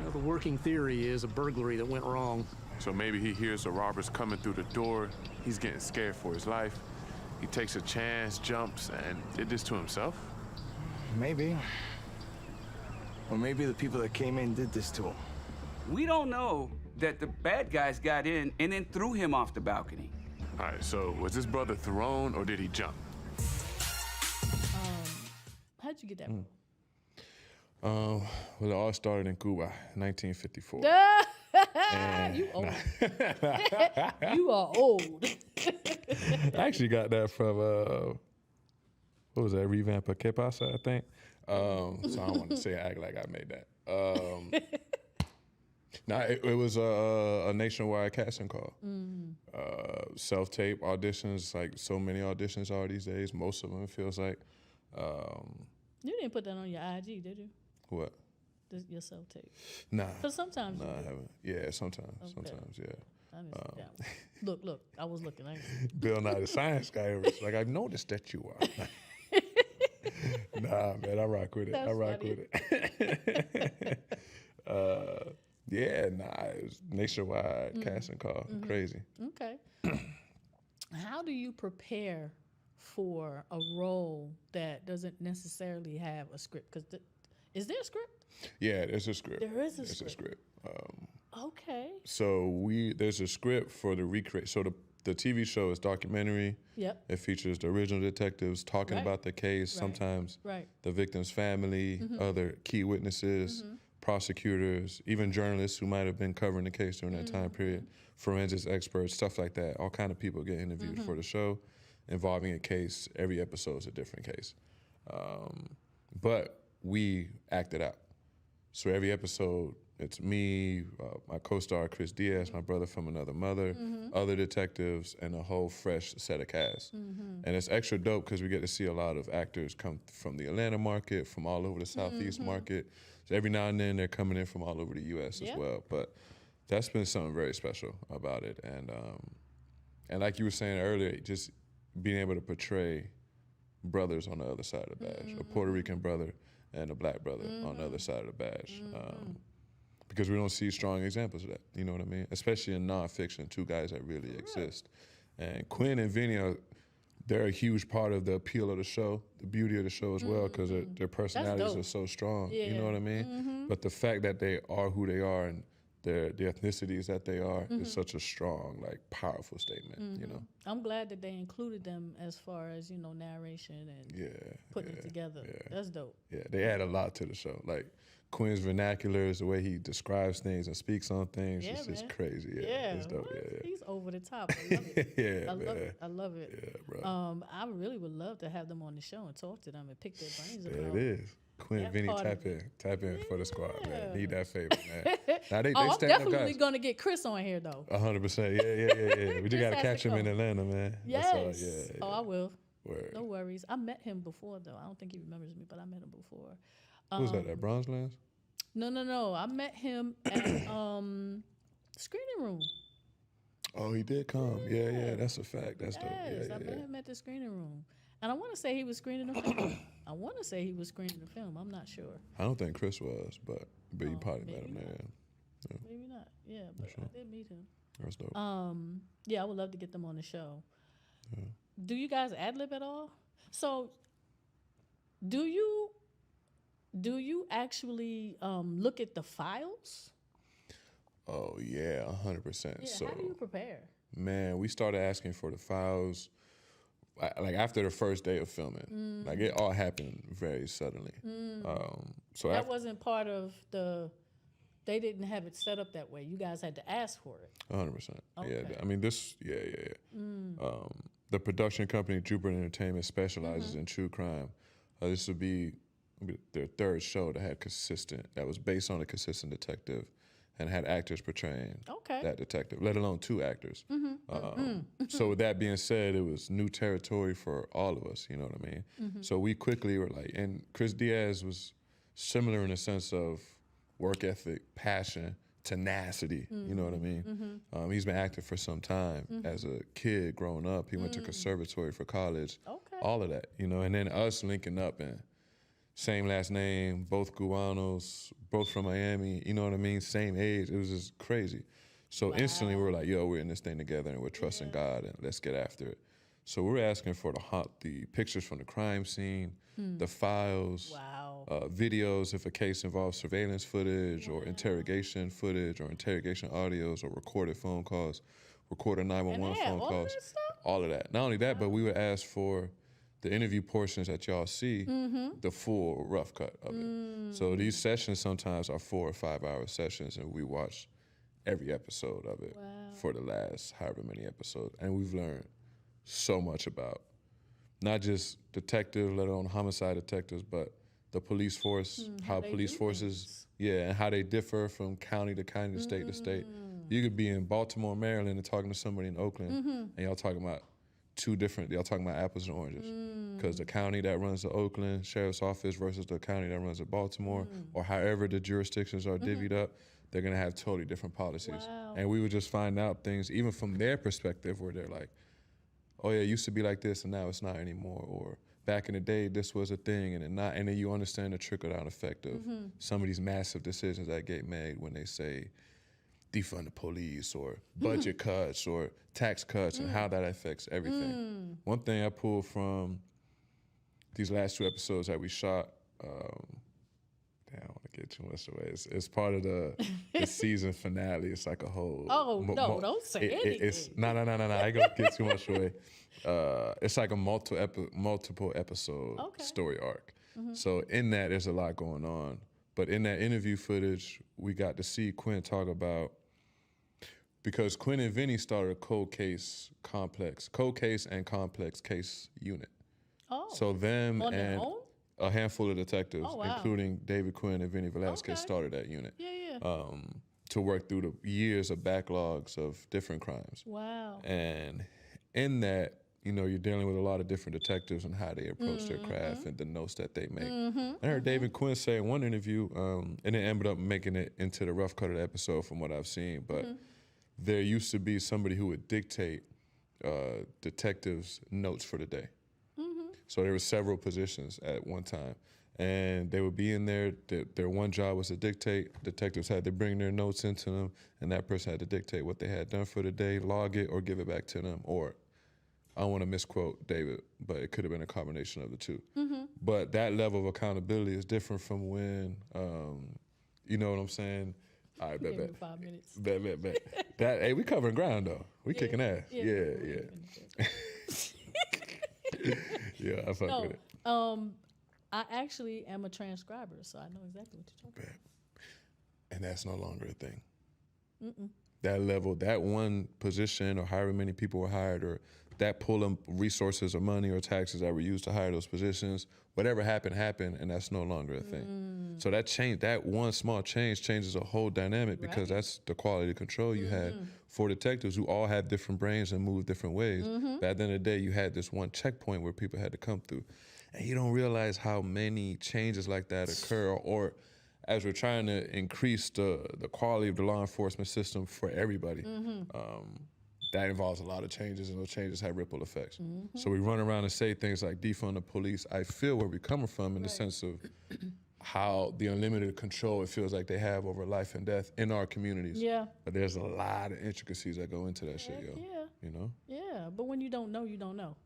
Well, the working theory is a burglary that went wrong. So maybe he hears the robbers coming through the door. He's getting scared for his life. He takes a chance, jumps, and did this to himself? Maybe. Or maybe the people that came in did this to him. We don't know that the bad guys got in and then threw him off the balcony. All right, so was this brother thrown or did he jump? How'd you get that? Well, it all started in Cuba, 1954. You old. You are old. I actually got that from, what was that, Revamp of Que Pasa, I think. So I don't want to say act like I made that. It was a nationwide casting call. Self-tape auditions, like so many auditions are these days. Most of them, it feels like. You didn't put that on your IG, did you? What? Your self-tape. Nah. Because sometimes I haven't. Yeah, sometimes. Okay. Sometimes, yeah. I didn't see that one. Look, I was looking. Bill Nye the Science Guy was like, I've noticed that you are. Nah, man, I rock with it. That's I rock funny. with it. It was nationwide casting call. Crazy. Okay. How do you prepare for a role that doesn't necessarily have a script? Because is there a script? Yeah, there's a script. There is a There's script. a script. Okay. So there's a script for the recreate. So the TV show is documentary. Yep. It features the original detectives talking Right. about the case. Right. Sometimes Right. the victim's family, other key witnesses, prosecutors, even journalists who might have been covering the case during that time period, forensics experts, stuff like that. All kind of people get interviewed for the show involving a case. Every episode is a different case. But we act it out. So every episode, it's me, my co-star Chris Diaz, my brother from another mother, other detectives, and a whole fresh set of cast. And it's extra dope because we get to see a lot of actors come from the Atlanta market, from all over the Southeast market. So every now and then they're coming in from all over the U.S. as well. But that's been something very special about it. And like you were saying earlier, just being able to portray brothers on the other side of the badge, a Puerto Rican brother and a black brother on the other side of the badge. Because we don't see strong examples of that, you know what I mean? Especially in nonfiction, two guys that really exist. And Quinn and Vinny they're a huge part of the appeal of the show, the beauty of the show as well, because their personalities are so strong, you know what I mean? But the fact that they are who they are and the ethnicities that they are is such a strong, like, powerful statement, you know? I'm glad that they included them as far as, narration and putting it together. That's dope. Yeah, they add a lot to the show. Like, Quinn's vernaculars, the way he describes things and speaks on things, it's just crazy. It's dope. He's over the top. I love it. I love it. Yeah, bro. I really would love to have them on the show and talk to them and pick their brains There about it is. Quinn, Vinny, tap in for the squad, man. Need that favor, man. Now they I'm stand up definitely guys. gonna get Chris on here though. 100%. Yeah. We just gotta has catch to him in come. Atlanta, man. Yes. That's all, Oh, I will. Word. No worries. I met him before though. I don't think he remembers me, but I met him before. Who's that? That Bronzelands? No. I met him at screening room. Oh, he did come. Yeah. That's a fact. That's dope. Yes, I met him at the screening room. And I want to say he was screening the film. I'm not sure. I don't think Chris was, but you probably met him maybe there. Maybe not. Yeah, but I did meet him. That's dope. Yeah, I would love to get them on the show. Yeah. Do you guys ad-lib at all? So, do you actually look at the files? Oh yeah, 100%. Yeah, So how do you prepare? Man, we started asking for the files like after the first day of filming. Like it all happened very suddenly. So that wasn't part of they didn't have it set up that way. You guys had to ask for it. 100%. Okay. Yeah, I mean the production company Jupiter Entertainment specializes in true crime. This would be their third show that was based on a consistent detective and had actors portraying that detective, let alone two actors. So with that being said, it was new territory for all of us, you know what I mean? So we quickly were like, and Chris Diaz was similar in the sense of work ethic, passion, tenacity, you know what I mean? He's been acting for some time. As a kid growing up, he went to conservatory for college, all of that, you know, and then us linking up and same last name, both Guanos, both from Miami, you know what I mean? Same age, it was just crazy. So instantly we were like, yo, we're in this thing together and we're trusting God and let's get after it. So we're asking for the pictures from the crime scene, the files, videos if a case involves surveillance footage or interrogation footage or interrogation audios or recorded phone calls, recorded 911 phone calls, all of that. Not only that, but we would ask for the interview portions that y'all see, the full rough cut of it. So these sessions sometimes are 4 or 5 hour sessions and we watch every episode of it for the last however many episodes. And we've learned so much about not just detectives, let alone homicide detectives, but the police force, how police forces, and how they differ from county to county, to state to state. You could be in Baltimore, Maryland, and talking to somebody in Oakland, and y'all talking about y'all talking about apples and oranges. Because the county that runs the Oakland Sheriff's Office versus the county that runs the Baltimore, or however the jurisdictions are divvied up, they're gonna have totally different policies. And we would just find out things, even from their perspective, where they're like, oh yeah, it used to be like this and now it's not anymore. Or back in the day, this was a thing and not. And then you understand the trickle-down effect of some of these massive decisions that get made when they say defund the police or budget cuts or tax cuts and how that affects everything. One thing I pulled from these last 2 episodes that we shot, I don't want to get too much away. It's part of the season finale. It's like a whole. Oh, don't say anything. No. I ain't gonna get too much away. It's like a multiple episode story arc. So in that, there's a lot going on. But in that interview footage, we got to see Quinn talk about, because Quinn and Vinny started a cold case and complex case unit. Oh. So them On their and own? a handful of detectives, Oh, wow. including David Quinn and Vinny Velasquez, Okay. started that unit. Yeah. To work through the years of backlogs of different crimes. Wow. And in that, you know, you're dealing with a lot of different detectives and how they approach their craft and the notes that they make. I heard David Quinn say in one interview, and it ended up making it into the rough cut of the episode from what I've seen, but there used to be somebody who would dictate detectives' notes for the day. So there were several positions at one time. And they would be in there, their one job was to dictate. Detectives had to bring their notes into them, and that person had to dictate what they had done for the day, log it, or give it back to them. Or, I don't want to misquote David, but it could have been a combination of the two. But that level of accountability is different from when, you know what I'm saying? All right, Give me bet. 5 minutes. Bet. That, hey, we covering ground, though. We kicking ass. Yeah. Yeah, I fuck with it. I actually am a transcriber, so I know exactly what you're talking about. And that's no longer a thing. That level, that one position, or however many people were hired, or that pool of resources or money or taxes that were used to hire those positions, whatever happened, and that's no longer a thing. So that change, that one small change changes a whole dynamic, because that's the quality control you had for detectives who all have different brains and move different ways. But at the end of the day, you had this one checkpoint where people had to come through. And you don't realize how many changes like that occur, or as we're trying to increase the quality of the law enforcement system for everybody, that involves a lot of changes, and those changes have ripple effects. So we run around and say things like defund the police. I feel where we're coming from in the sense of how the unlimited control it feels like they have over life and death in our communities. Yeah. But there's a lot of intricacies that go into that shit, yo. Yeah. You know? Yeah, but when you don't know, you don't know.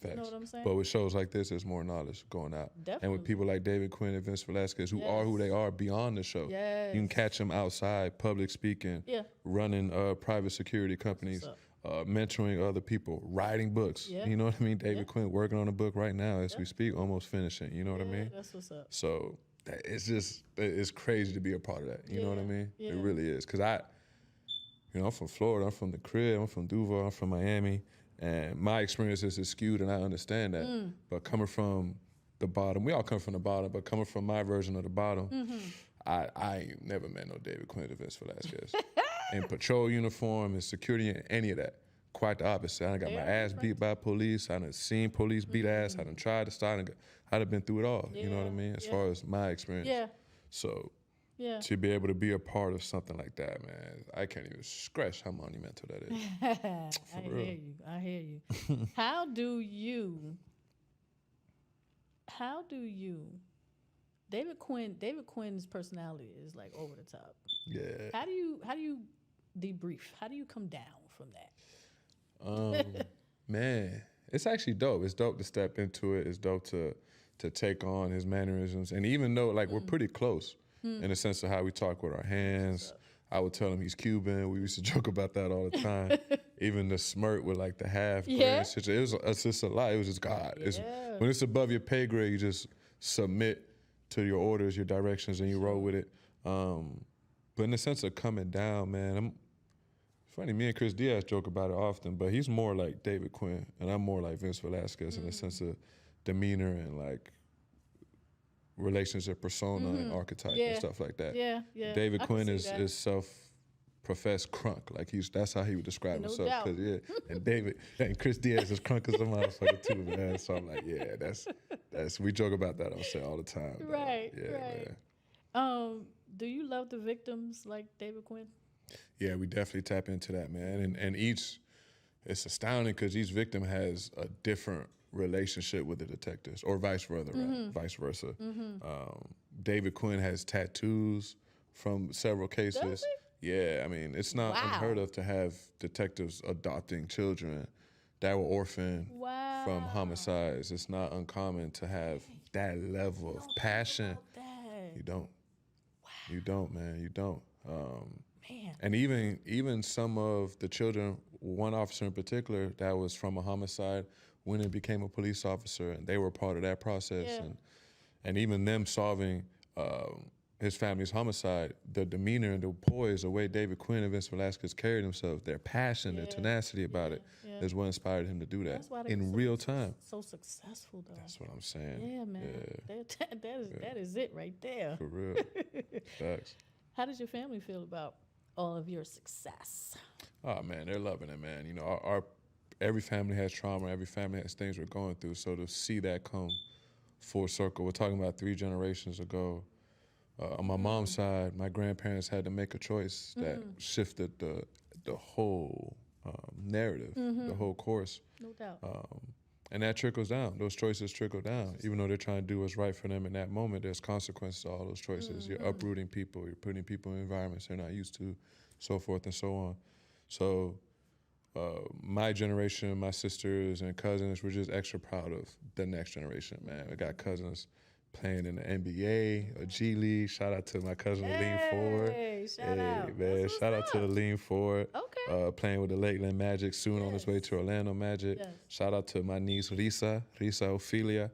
Facts. You know what I'm saying? But with shows like this, there's more knowledge going out. And Definitely. with people like David Quinn and Vince Velasquez, who are who they are beyond the show. Yes. You can catch them outside, public speaking, running private security companies, mentoring other people, writing books. Yeah. You know what I mean? David Quinn working on a book right now as we speak, almost finishing. You know what I mean? That's what's up. So it's crazy to be a part of that. You know what I mean? Yeah. It really is. Because I'm from Florida, I'm from the crib, I'm from Duval, I'm from Miami. And my experiences is skewed, and I understand that. But coming from the bottom, we all come from the bottom, but coming from my version of the bottom, I ain't never met no David Quinn or Vince Velasquez. In patrol uniform, in security, and any of that. Quite the opposite. I done got my ass beat by police. I done seen police beat ass. I done tried to stop. I done been through it all. You know what I mean? As far as my experience. Yeah. So Yeah. to be able to be a part of something like that, man, I can't even scratch how monumental that is. I hear you. How do you David Quinn's personality is like over the top. Yeah. How do you debrief? How do you come down from that? Man, it's actually dope. It's dope to step into it. It's dope to take on his mannerisms. And even though we're pretty close in the sense of how we talk with our hands, I would tell him he's Cuban. We used to joke about that all the time. Even the smirk with the half Yeah. grade. It's just a lot. It was just God. When it's above your pay grade, you just submit to your orders, your directions, and you roll with it. But in the sense of coming down, man, funny, me and Chris Diaz joke about it often, but he's more like David Quinn, and I'm more like Vince Velasquez in the sense of demeanor and relationship persona and archetype and stuff like that. Yeah. David I can Quinn see that. is self-professed crunk. That's how he would describe No himself. doubt. And Chris Diaz is crunk as a motherfucker too, man. So I'm like, yeah, that's we joke about that on set all the time. dog. Right. Yeah, right. man. Do you love the victims like David Quinn? Yeah, we definitely tap into that, man. And it's astounding because each victim has a different relationship with the detectives, or vice versa. David Quinn has tattoos from several cases. Does Yeah, I mean, it's not unheard of to have detectives adopting children that were orphaned from homicides. It's not uncommon to have that level of passion. You don't. You don't, man. You don't. And even some of the children, one officer in particular that was from a homicide, went and became a police officer, and they were part of that process. And even them solving his family's homicide, the demeanor and the poise, the way David Quinn and Vince Velasquez carried themselves, their passion, their tenacity about it, is what inspired him to do that That's why they in were real time. So successful, though. That's what I'm saying. Yeah, man. That is it right there. For real. Facts. How does your family feel about all of your success? Oh man, they're loving it, man. You know, our every family has trauma, every family has things we're going through. So to see that come full circle, we're talking about 3 generations ago. On my mom's side, my grandparents had to make a choice that shifted the whole narrative, the whole course. No doubt. And that trickles down. Those choices trickle down. Even though they're trying to do what's right for them in that moment, there's consequences to all those choices. You're uprooting people. You're putting people in environments they're not used to, so forth and so on. So my generation, my sisters and cousins, we're just extra proud of the next generation, man. We got cousins playing in the NBA, or G League. Shout out to my cousin Lean Ford. Shout out. Man, shout out to the Lean Ford. Okay. Playing with the Lakeland Magic, soon on his way to Orlando Magic. Yes. Shout out to my niece Risa Ophelia,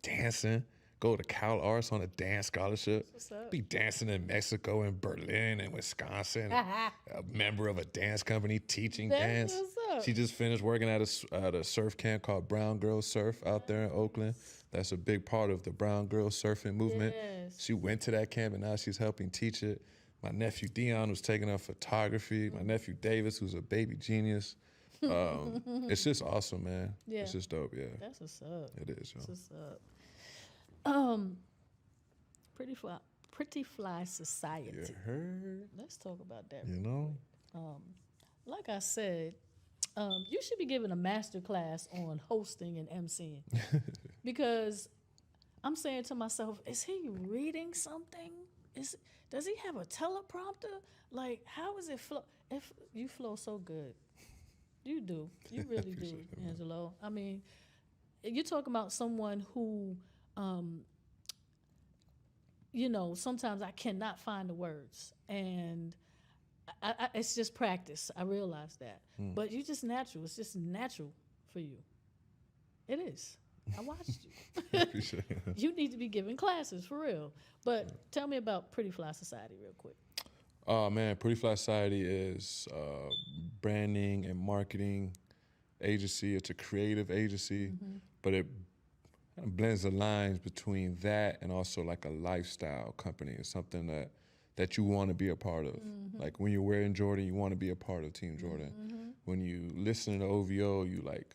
dancing. Go to Cal Arts on a dance scholarship. What's up? Be dancing in Mexico and Berlin and Wisconsin. A member of a dance company teaching That's dance. what's up. She just finished working at a surf camp called Brown Girls Surf out there in Oakland. That's a big part of the Brown Girls surfing movement. Yes. She went to that camp and now she's helping teach it. My nephew Dion was taking up photography. My nephew Davis, who's a baby genius. It's just awesome, man. Yeah. It's just dope, yeah. That's what's up. It is, yo. That's what's up. Pretty Fly Society. You heard? Let's talk about that. You know? Like I said, you should be giving a master class on hosting and emceeing. Because I'm saying to myself, is he reading something? Does he have a teleprompter? Like, how is it flow? If you flow so good. You do. You really do, Angelo. I mean, you're talking about someone who, you know, sometimes I cannot find the words. And it's just practice. I realize that. But you're just natural. It's just natural for you. It is. I watched you. Appreciate it. You need to be giving classes, for real. But tell me about Pretty Fly Society real quick. Oh, man, Pretty Fly Society is branding and marketing agency. It's a creative agency, but it blends the lines between that and also like a lifestyle company. It's something that you want to be a part of. Like when you're wearing Jordan, you want to be a part of Team Jordan. When you listen to OVO, you like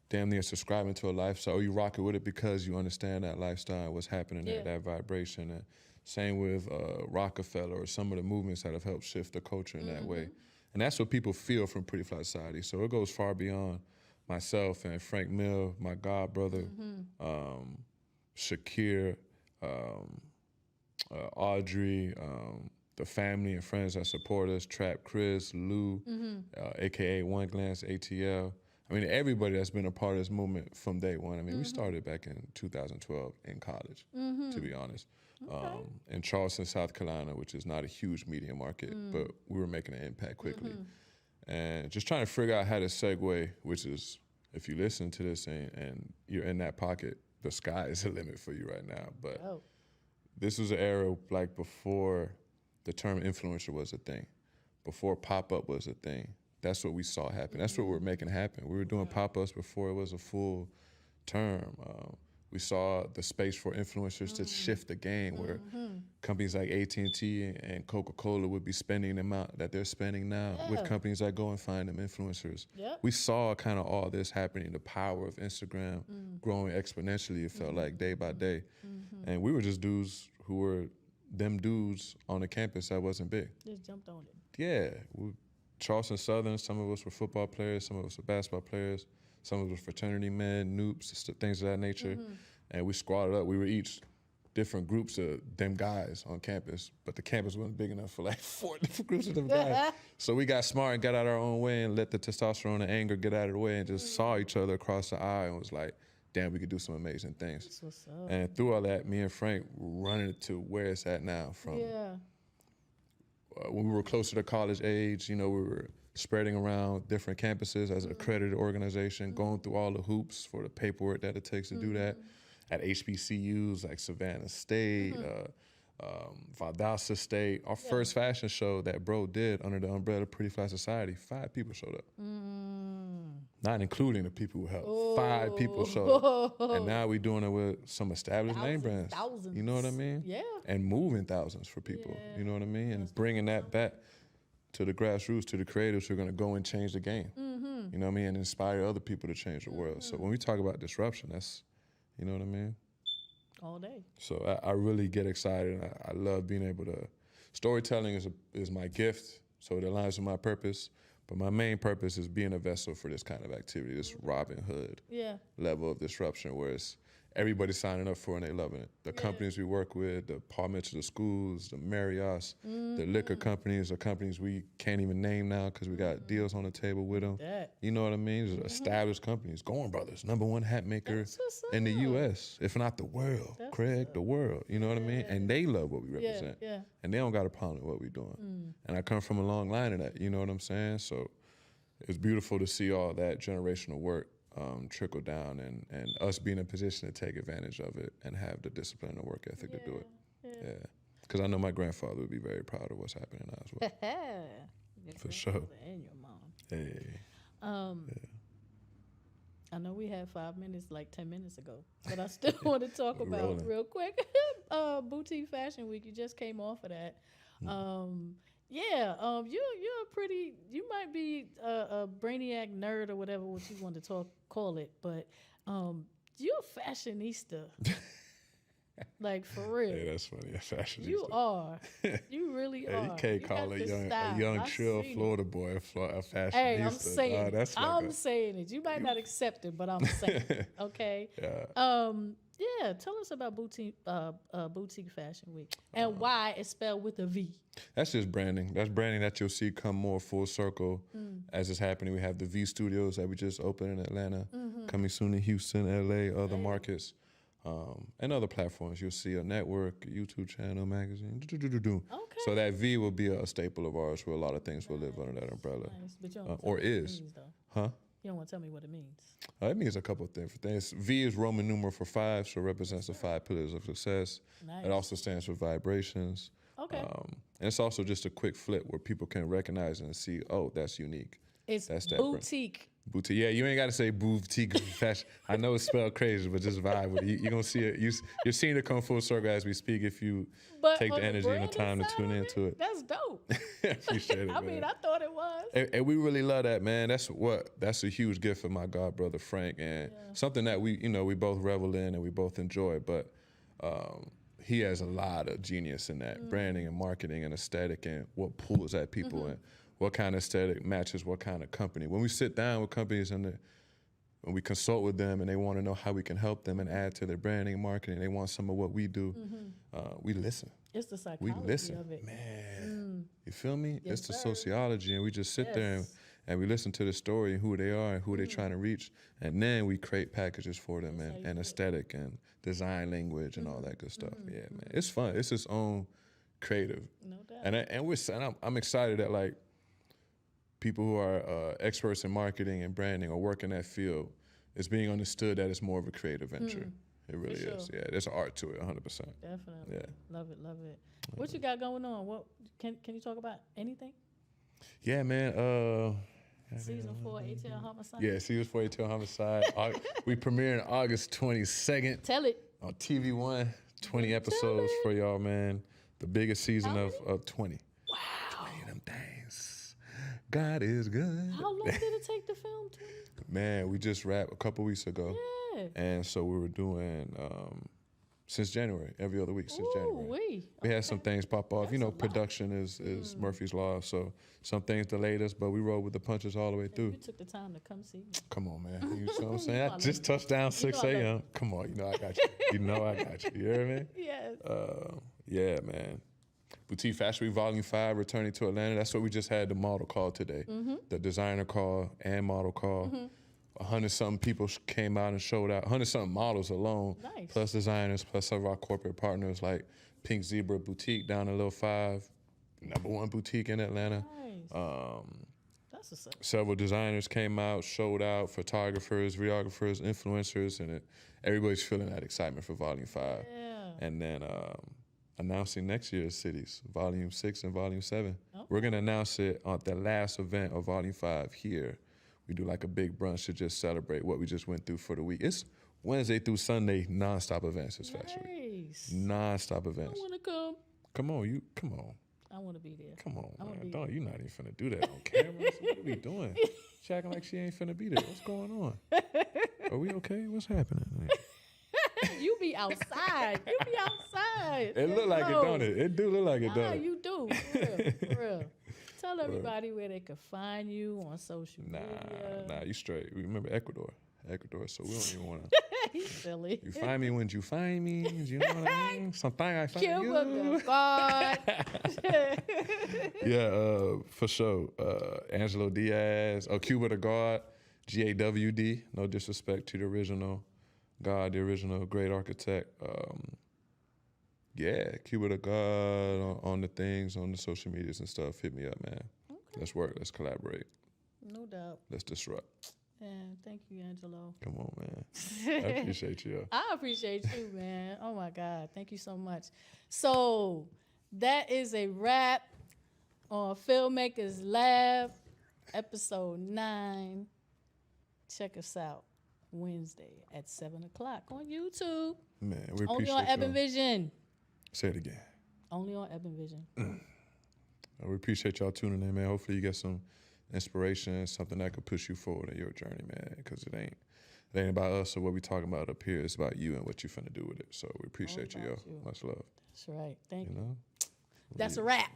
damn near subscribing to a lifestyle, or you rock it with it because you understand that lifestyle, what's happening there, that vibration. And same with Rockefeller or some of the movements that have helped shift the culture in that way. And that's what people feel from Pretty Fly Society. So it goes far beyond myself and Frank Mill, my god brother, Shakir, Audrey, the family and friends that support us, Trap Chris, Lou, AKA One Glance, ATL. I mean, everybody that's been a part of this movement from day one. I mean, we started back in 2012 in college, to be honest, in Charleston, South Carolina, which is not a huge media market, but we were making an impact quickly. And just trying to figure out how to segue, which is, if you listen to this and you're in that pocket, the sky is the limit for you right now. But this was an era like before the term influencer was a thing, before pop-up was a thing. That's what we saw happen. That's what we're making happen. We were doing pop-ups before it was a full term. We saw the space for influencers to shift the game where companies like AT&T and Coca-Cola would be spending the amount that they're spending now with companies that go and find them influencers. We saw kind of all this happening, the power of Instagram growing exponentially, it felt like, day by day. And we were just dudes who were them dudes on the campus that wasn't big. Just jumped on it. Yeah. Charleston Southern, some of us were football players, some of us were basketball players, some of us were fraternity men, noops, things of that nature. And we squatted up. We were each different groups of them guys on campus, but the campus wasn't big enough for like 4 different groups of them guys. So we got smart and got out our own way and let the testosterone and anger get out of the way and just saw each other across the aisle and was like, damn, we could do some amazing things. That's what's up. And through all that, me and Frank were running it to where it's at now from when we were closer to college age, you know, we were spreading around different campuses as an accredited organization, going through all the hoops for the paperwork that it takes to do that at HBCUs like Savannah State, Valdosta State. Our first fashion show that bro did under the umbrella of Pretty Fly Society, 5 people showed up. Not including the people who helped. 5 people showed up. And now we're doing it with some established name brands. Thousands. You know what I mean? Yeah. And moving thousands for people. Yeah. You know what I mean? And bringing that back to the grassroots, to the creatives who are going to go and change the game. You know what I mean? And inspire other people to change the world. So when we talk about disruption, that's, you know what I mean? All day. So I really get excited. I love being able to. Storytelling is my gift, so it aligns with my purpose. But my main purpose is being a vessel for this kind of activity, this Robin Hood level of disruption, where it's everybody signing up for it and they loving it. The companies we work with, the apartments, the schools, the Marriotts, the liquor companies, the companies we can't even name now because we got deals on the table with them. You know what I mean? There's established companies. Gorham Brothers, #1 hat maker in the U.S., if not the world. Craig, the world. You know what I mean? And they love what we represent. And they don't got a problem with what we're doing. And I come from a long line of that. You know what I'm saying? So it's beautiful to see all that generational work trickle down and us being in a position to take advantage of it and have the discipline and work ethic to do it. Yeah. Because I know my grandfather would be very proud of what's happening now as well. For sure. And your mom. Hey. I know we had 5 minutes, like 10 minutes ago, but I still want to talk about rolling. real quick. Boutique Fashion Week, you just came off of that. You're a pretty, you might be a brainiac nerd or whatever what you want to call it, but you're a fashionista. Like, for real. Yeah, that's funny. A fashionista. You are. You really are. You can't call a young chill Florida boy a fashionista. Hey, I'm saying it. I'm saying it. You might not accept it, but I'm saying it. Okay? Tell us about Boutique Fashion Week and why it's spelled with a V. That's just branding. That's branding that you'll see come more full circle as it's happening. We have the V Studios that we just opened in Atlanta, coming soon in Houston, LA, other markets, and other platforms. You'll see a network, a YouTube channel, magazine. Okay. So that V will be a staple of ours where a lot of things will live under that umbrella. Nice. But you don't Or is. means, Huh? You don't want to tell me what it means. It means a couple of different things. V is Roman numeral for 5, so it represents the 5 pillars of success. Nice. It also stands for vibrations. Okay. And it's also just a quick flip where people can recognize and see, oh, that's unique. It's that's that boutique. Boutique. Yeah, you ain't got to say boutique fashion. I know it's spelled crazy, but just vibe with it. You're going to see it. You're seeing it come full circle as we speak if you take the energy and the time to tune into it. That's dope. Appreciate it, I mean, I thought it was. And we really love that, man. That's a huge gift for my god brother Frank, and something that we both revel in and we both enjoy. But he has a lot of genius in that branding and marketing and aesthetic and what pulls at people and what kind of aesthetic matches what kind of company. When we sit down with companies and when we consult with them and they want to know how we can help them and add to their branding and marketing, they want some of what we do, we listen. It's the psychology of it. Man, you feel me? Yes, it's the sir. sociology, and we just sit there and we listen to the story and who they are and who they're trying to reach, and then we create packages for them and aesthetic and design language and all that good stuff. Yeah, man, it's fun. It's its own creative. No doubt. I'm excited that like people who are experts in marketing and branding or work in that field, it's being understood that it's more of a creative venture. It really is. Yeah, there's an art to it, 100%. Definitely. Yeah. Love it. What you got going on? What can you talk about anything? Yeah, man. Season 4 ATL Homicide. Yeah, season 4 ATL Homicide. We premiering August 22nd. Tell it. On TV One. 20 episodes for y'all, man. The biggest season of 20. Wow. 20 of them things. God is good. How long did it take to film 20? Man, we just wrapped a couple weeks ago. Yeah. And so we were doing since January, every other week since January. We had some things pop off. That's Production is Murphy's Law, so some things delayed us, but we rolled with the punches all the way through. You took the time to come see me. Come on, man. You know what I'm saying? I just touched down 6 a.m. Come on, I got you. I got you. You hear me? Yes. Yeah, man. Boutique Fashion Week Volume 5 returning to Atlanta. That's what we just had the model call today. The designer call and model call. 100-something people came out and showed out. 100-something models alone, plus designers, plus some of our corporate partners like Pink Zebra Boutique down in Lil 5, #1 boutique in Atlanta. Nice. That's what's up. Several designers came out, showed out, photographers, videographers, influencers, and everybody's feeling that excitement for Volume 5. Yeah. And then announcing next year's cities, Volume 6 and Volume 7. Okay. We're going to announce it on the last event of Volume 5 here. We do like a big brunch to just celebrate what we just went through for the week. It's Wednesday through Sunday, nonstop events this Fashion Week. Nonstop events. I want to come. Come on. I want to be there. Come on, man. Don't, you're not even finna do that on camera. So what are we doing? She acting like she ain't finna be there. What's going on? Are we okay? What's happening? You be outside. It look like it, don't it? It do look like it, don't it? You do. For real. Tell everybody where they can find you on social media. Nah, you straight. Remember Ecuador, so we don't even want to. He's silly. You find me when you find me. You know what I mean? Something I find you. God. Yeah, for sure. Angelo Diaz. Cuba the God. GAWD. No disrespect to the original God, the original great architect. Yeah, Cuba the God on the things, on the social medias and stuff. Hit me up, man. Okay. Let's work. Let's collaborate. No doubt. Let's disrupt. Yeah, thank you, Angelo. Come on, man. I appreciate you. I appreciate you, man. Oh, my God. Thank you so much. So that is a wrap on Filmmakers Lab, episode 9. Check us out Wednesday at 7 o'clock on YouTube. Man, we appreciate Only on Ebon Vision. Say it again. Only on Ebon Vision. We appreciate y'all tuning in, man. Hopefully you get some inspiration, something that could push you forward in your journey, man. Because it ain't about us or what we talking about up here. It's about you and what you finna do with it. So we appreciate you, yo. Much love. That's right. Thank you. Know? That's a wrap.